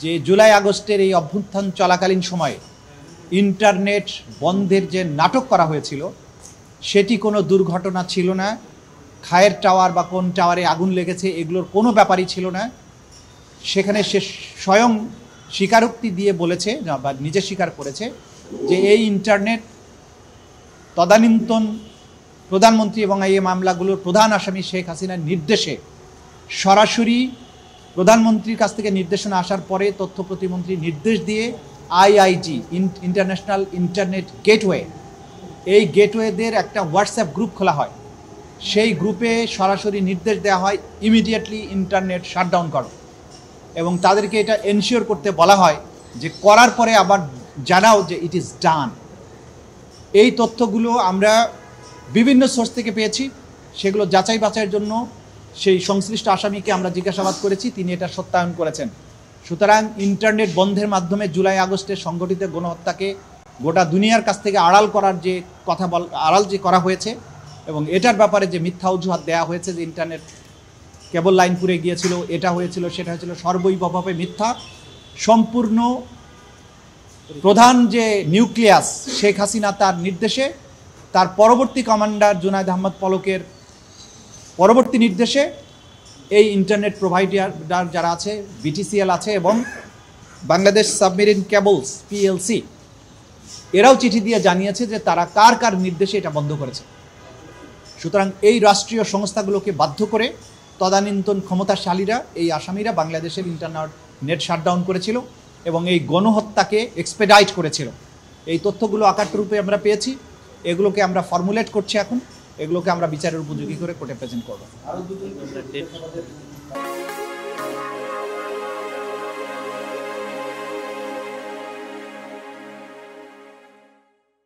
যে জুলাই আগস্টের এই অভ্যুত্থান চলাকালীন সময়ে ইন্টারনেট বন্ধের যে নাটক করা হয়েছিল সেটি কোনো দুর্ঘটনা ছিল না। খায়ের টাওয়ার বা কোন টাওয়ারে আগুন লেগেছে এগুলোর কোনো ব্যাপারই ছিল না। সেখানে সে স্বয়ং স্বীকারোক্তি দিয়ে বলেছে বা নিজে স্বীকার করেছে যে এই ইন্টারনেট তদানীন্তন প্রধানমন্ত্রী এবং এই মামলাগুলোর প্রধান আসামি শেখ হাসিনার নির্দেশে সরাসরি প্রধানমন্ত্রীর কাছ থেকে নির্দেশনা আসার পরে তথ্য প্রতিমন্ত্রী নির্দেশ দিয়ে আইআইজি ইন্টারন্যাশনাল ইন্টারনেট গেটওয়ে এই গেটওয়েদের একটা হোয়াটসঅ্যাপ গ্রুপ খোলা হয়। সেই গ্রুপে সরাসরি নির্দেশ দেওয়া হয় ইমিডিয়েটলি ইন্টারনেট শাটডাউন করো, এবং তাদেরকে এটা এনশিওর করতে বলা হয় যে করার পরে আবার জানাও যে ইট ইজ ডান। এই তথ্যগুলো আমরা বিভিন্ন সোর্স থেকে পেয়েছি, সেগুলো যাচাই বাছাইয়ের জন্য সেই সংশ্লিষ্ট আসামিকে আমরা জিজ্ঞাসাবাদ করেছি, তিনি এটা সত্যায়ন করেছেন। সুতরাং ইন্টারনেট বন্ধের মাধ্যমে জুলাই আগস্টের সংগঠিত গণহত্যাকে গোটা দুনিয়ার কাছ থেকে আড়াল করার যে আড়াল যে করা হয়েছে এবং এটার ব্যাপারে যে মিথ্যা অজুহাত দেওয়া হয়েছে যে ইন্টারনেট কেবল লাইন পুড়ে গিয়েছিল, এটা হয়েছিল সেটা হয়েছিল, সর্বৈবভাবে মিথ্যা। সম্পূর্ণ প্রধান যে নিউক্লিয়াস শেখ হাসিনা তার নির্দেশে, তার পরবর্তী কমান্ডার জুনায়েদ আহমদ পলকের পরবর্তী নির্দেশে এই ইন্টারনেট প্রোভাইডার যারা আছে বিটিসিএল আছে এবং বাংলাদেশ সাবমেরিন কেবলস পিএলসি এরাও চিঠি দিয়ে জানিয়েছে যে তারা কার কার নির্দেশে এটা বন্ধ করেছে। সুতরাং এই রাষ্ট্রীয় সংস্থাগুলোকে বাধ্য করে তদানীন্তন ক্ষমতাশালীরা এই আসামিরা বাংলাদেশের ইন্টারনেট শাটডাউন করেছিল এবং এই গণহত্যাকে এক্সপেডাইট করেছিল। এই তথ্যগুলো আকার রূপে আমরা পেয়েছি, এগুলোকে আমরা ফর্মুলেট করছি, এখন এগুলোকে আমরা বিচারের উপযোগী করে কোর্টে প্রেজেন্ট করব।